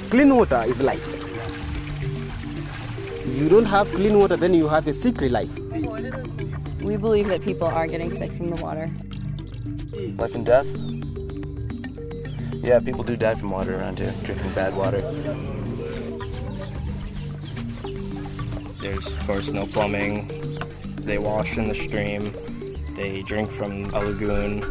Clean water is life. If you don't have clean water, then you have a sickly life. We believe that people are getting sick from the water. Life and death? Yeah, people do die from water around here, drinking bad water. There's, of course, no plumbing. They wash in the stream. They drink from a lagoon.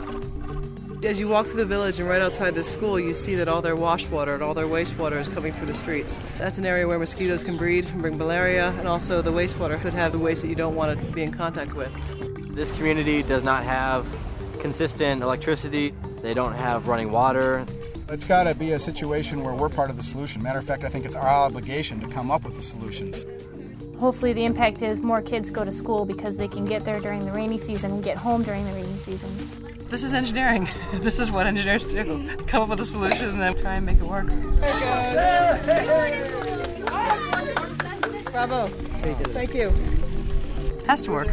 As you walk through the village and right outside the school, you see that all their wash water and all their wastewater is coming through the streets. That's an area where mosquitoes can breed and bring malaria, and also the wastewater could have the waste that you don't want to be in contact with. This community does not have consistent electricity. They don't have running water. It's got to be a situation where we're part of the solution. Matter of fact, I think it's our obligation to come up with the solutions. Hopefully the impact is more kids go to school because they can get there during the rainy season and get home during the rainy season. This is engineering. This is what engineers do. Come up with a solution and then try and make it work. Bravo. Thank you. Has to work.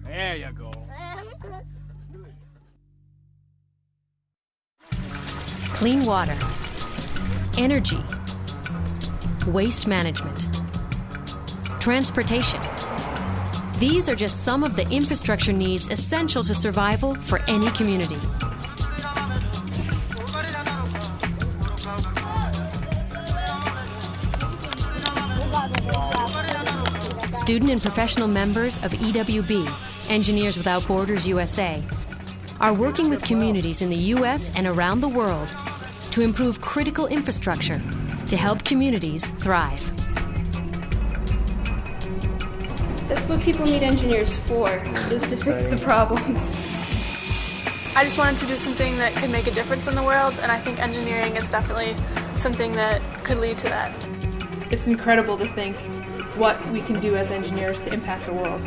There you go. Clean water, energy, waste management, transportation. These are just some of the infrastructure needs essential to survival for any community. Student and professional members of EWB, Engineers Without Borders USA, are working with communities in the U.S. and around the world to improve critical infrastructure to help communities thrive. That's what people need engineers for, is to fix the problems. I just wanted to do something that could make a difference in the world, and I think engineering is definitely something that could lead to that. It's incredible to think what we can do as engineers to impact the world.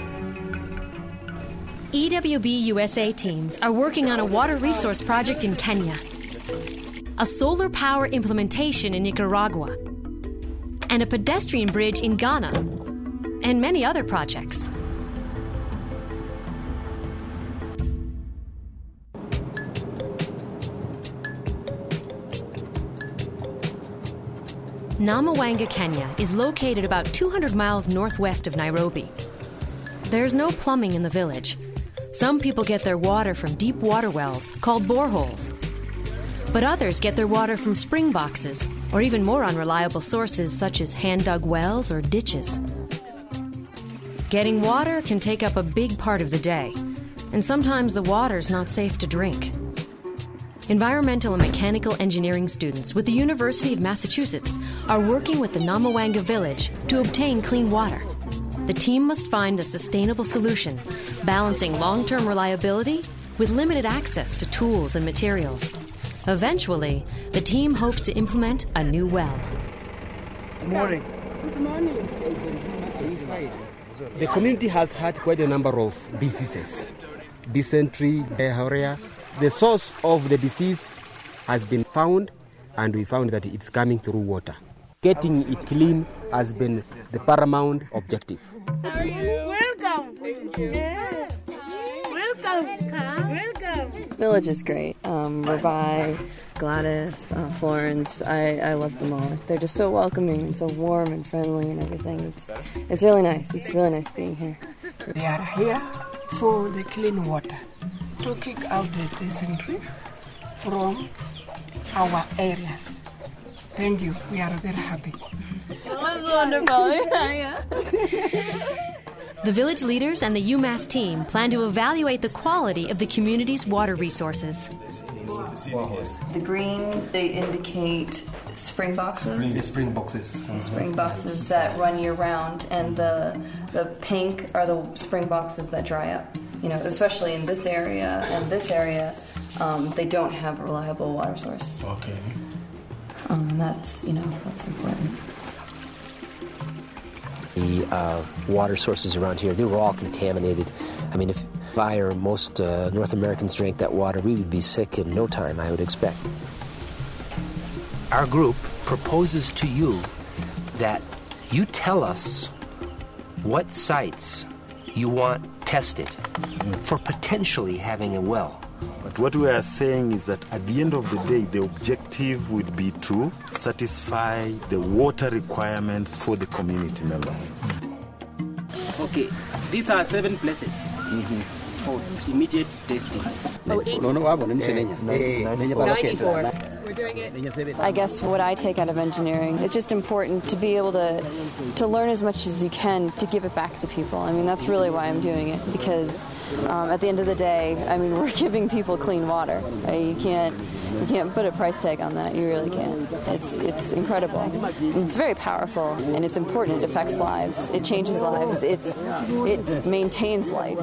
EWB USA teams are working on a water resource project in Kenya, a solar power implementation in Nicaragua, and a pedestrian bridge in Ghana, and many other projects. Namawanga, Kenya is located about 200 miles northwest of Nairobi. There's no plumbing in the village. Some people get their water from deep water wells called boreholes. But others get their water from spring boxes or even more unreliable sources such as hand-dug wells or ditches. Getting water can take up a big part of the day, and sometimes the water's not safe to drink. Environmental and mechanical engineering students with the University of Massachusetts are working with the Namawanga village to obtain clean water. The team must find a sustainable solution, balancing long-term reliability with limited access to tools and materials. Eventually, the team hopes to implement a new well. Good morning. Good morning. The community has had quite a number of diseases. Dysentery, diarrhea. The source of the disease has been found, and we found that it's coming through water. Getting it clean has been the paramount objective. How are you? Welcome. Yeah. Welcome. Welcome. Village is great. Rabai, Gladys, Florence, I love them all. They're just so welcoming and so warm and friendly and everything. It's really nice. It's really nice being here. We are here for the clean water, to kick out the dysentery from our areas. Thank you. We are very happy. That's wonderful. Yeah. The village leaders and the UMass team plan to evaluate the quality of the community's water resources. The green, they indicate spring boxes. The spring boxes. Spring boxes that run year-round, and the pink are the spring boxes that dry up. You know, especially in this area and this area, they don't have a reliable water source. Okay. That's important. The water sources around here, they were all contaminated. I mean, if I or most North Americans drank that water, we would be sick in no time, I would expect. Our group proposes to you that you tell us what sites you want tested for potentially having a well. But what we are saying is that at the end of the day, the objective would be to satisfy the water requirements for the community members. Okay, these are 7 places for immediate testing. 94. We're doing it. I guess what I take out of engineering, it's just important to be able to learn as much as you can to give it back to people. I mean, that's really why I'm doing it, because at the end of the day, I mean, we're giving people clean water. You can't put a price tag on that. You really can't. It's incredible. It's very powerful, and it's important. It affects lives. It changes lives. It maintains life.